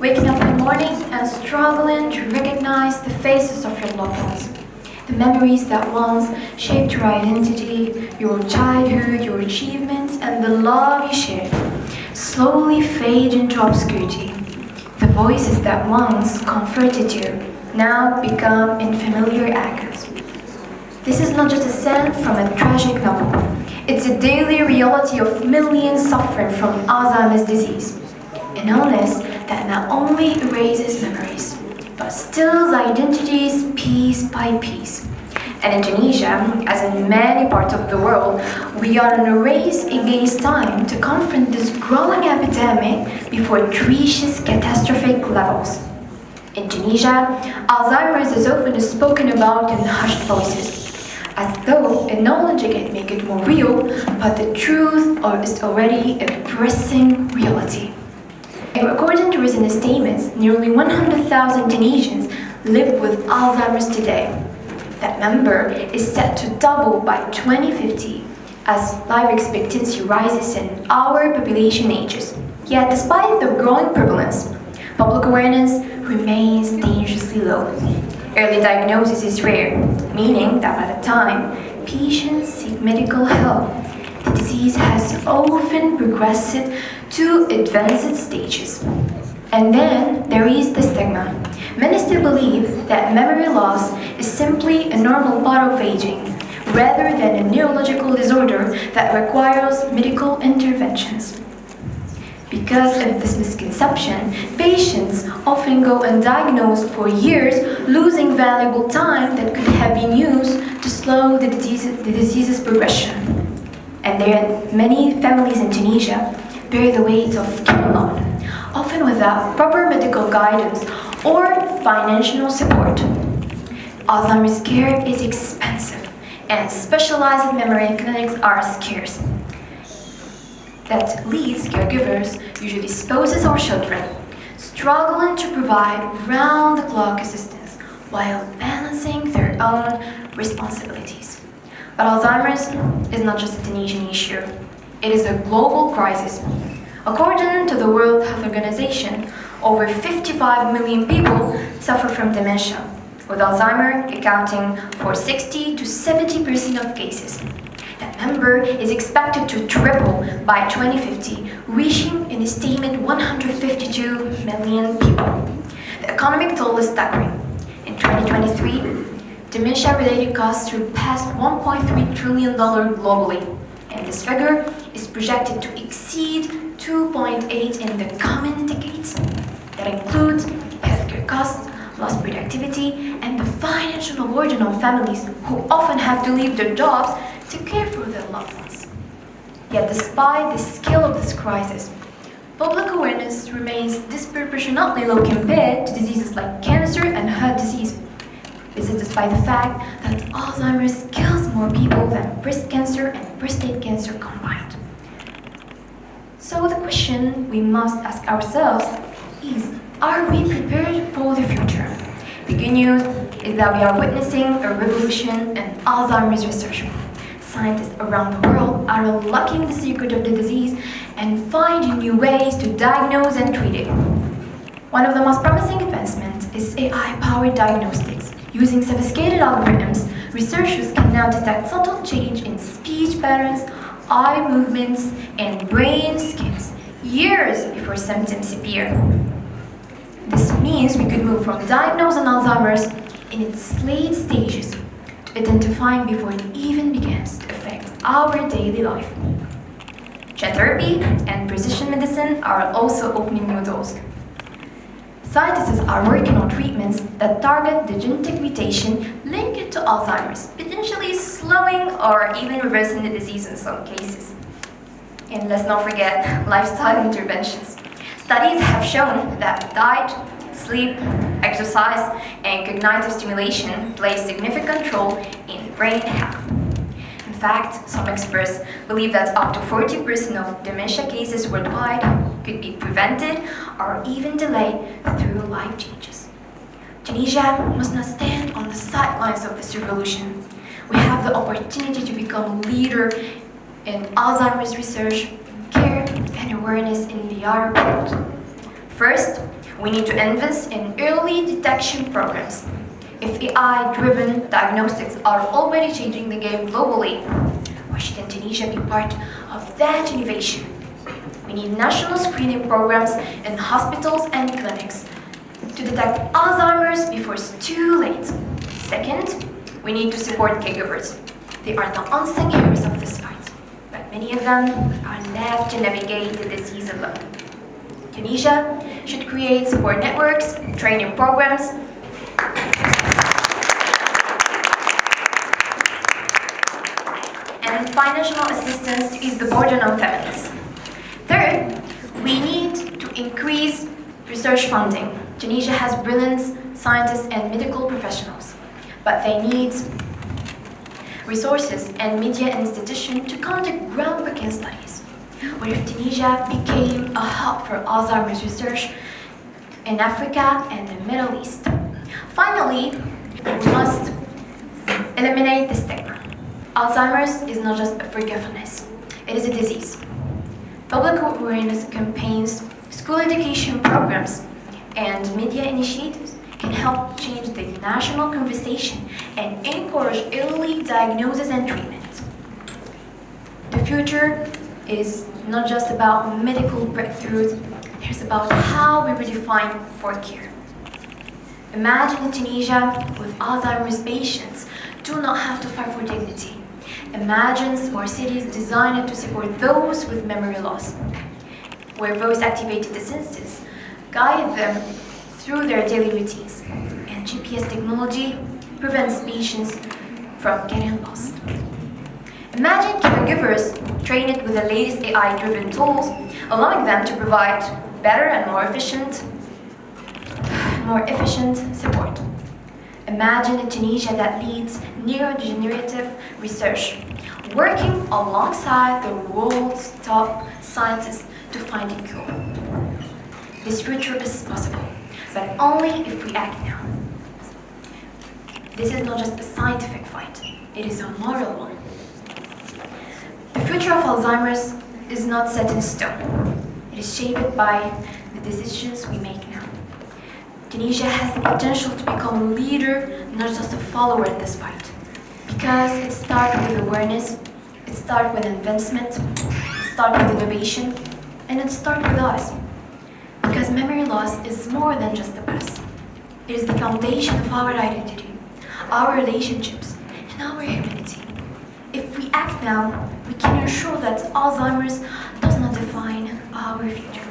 waking up in the morning and struggling to recognize the faces of your loved ones. The memories that once shaped your identity, your childhood, your achievements, and the love you shared slowly fade into obscurity. The voices that once comforted you now become unfamiliar echoes. This is not just a scene from a tragic novel. It's a daily reality of millions suffering from Alzheimer's disease, an illness that not only erases memories, but steals identities piece by piece. And in Tunisia, as in many parts of the world, we are in a race against time to confront this growing epidemic before it reaches catastrophic levels. In Tunisia, Alzheimer's is often spoken about in hushed voices, as though a knowledge can make it more real, but the truth is already a pressing reality. According to recent estimates, nearly 100,000 Tunisians live with Alzheimer's today. That number is set to double by 2050 as life expectancy rises and our population ages. Yet, despite the growing prevalence, public awareness remains dangerously low. Early diagnosis is rare, meaning that by the time patients seek medical help, the disease has often progressed to advanced stages. And then there is the stigma. Many still believe that memory loss is simply a normal part of aging, rather than a neurological disorder that requires medical interventions. Because of this misconception, patients often go undiagnosed for years, losing valuable time that could have been used to slow the disease's progression. And there are many families in Tunisia bear the weight of care alone, often without proper medical guidance or financial support. Alzheimer's care is expensive, and specialized memory clinics are scarce. That leads caregivers, usually spouses or children, struggling to provide round-the-clock assistance while balancing their own responsibilities. But Alzheimer's is not just a Tunisian issue. It is a global crisis. According to the World Health Organization, over 55 million people suffer from dementia, with Alzheimer's accounting for 60 to 70% of cases. That number is expected to triple by 2050, reaching an estimated 152 million people. The economic toll is staggering. In 2023, dementia-related costs surpassed $1.3 trillion globally, and this figure is projected to exceed 2.8 in the coming decades. That includes healthcare costs, lost productivity, and the financial burden on families who often have to leave their jobs to care for their loved ones. Yet despite the scale of this crisis, public awareness remains disproportionately low compared to diseases like cancer and heart disease. This is despite the fact that Alzheimer's kills more people than breast cancer and prostate cancer combined. So the question we must ask ourselves is, are we prepared for the future? The good news is that we are witnessing a revolution in Alzheimer's research. Scientists around the world are unlocking the secret of the disease and finding new ways to diagnose and treat it. One of the most promising advancements is AI-powered diagnostics. Using sophisticated algorithms, researchers can now detect subtle change in speech patterns, eye movements, and brain scans years before symptoms appear. This means we could move from diagnosing Alzheimer's in its late stages to identifying before it even begins to affect our daily life. Gene therapy and precision medicine are also opening new doors. Scientists are working on treatments that target the genetic mutation linked to Alzheimer's, potentially slowing or even reversing the disease in some cases. And let's not forget lifestyle interventions. Studies have shown that diet, sleep, exercise, and cognitive stimulation play a significant role in brain health. In fact, some experts believe that up to 40% of dementia cases worldwide could be prevented or even delayed through life changes. Tunisia must not stand on the sidelines of this revolution. We have the opportunity to become a leader in Alzheimer's research, care, and awareness in the Arab world. First, We need to invest in early detection programs. If AI-driven diagnostics are already changing the game globally, why shouldn't Tunisia be part of that innovation? We need national screening programs in hospitals and clinics to detect Alzheimer's before it's too late. Second, we need to support caregivers. They are the unsung heroes of this fight, but many of them are left to navigate the disease alone. Tunisia should create support networks, training programs, and financial assistance to ease the burden on families. Third, we need to increase research funding. Tunisia has brilliant scientists and medical professionals, but they need resources and media institutions to conduct groundbreaking studies. What if Tunisia became a hub for Alzheimer's research in Africa and the Middle East? Finally, we must eliminate the stigma. Alzheimer's is not just a forgetfulness, it is a disease. Public awareness campaigns, school education programs, and media initiatives can help change the national conversation and encourage early diagnosis and treatment. The future is not just about medical breakthroughs, it's about how we redefine for care. Imagine in Tunisia with Alzheimer's patients do not have to fight for dignity. Imagine smart cities designed to support those with memory loss, where voice-activated assistants guide them through their daily routines, and GPS technology prevents patients from getting lost. Imagine caregivers trained with the latest AI-driven tools, allowing them to provide better and more efficient support. Imagine a Tunisia that leads neurodegenerative research, working alongside the world's top scientists to find a cure. This future is possible, but only if we act now. This is not just a scientific fight, it is a moral one. The future of Alzheimer's is not set in stone. It is shaped by the decisions we make now. Tunisia has the potential to become a leader, not just a follower in this fight. Because it starts with awareness, it starts with investment, it starts with innovation, and it starts with us. Because memory loss is more than just the past. It is the foundation of our identity, our relationships, and our humanity. If we act now, we can ensure that Alzheimer's does not define our future.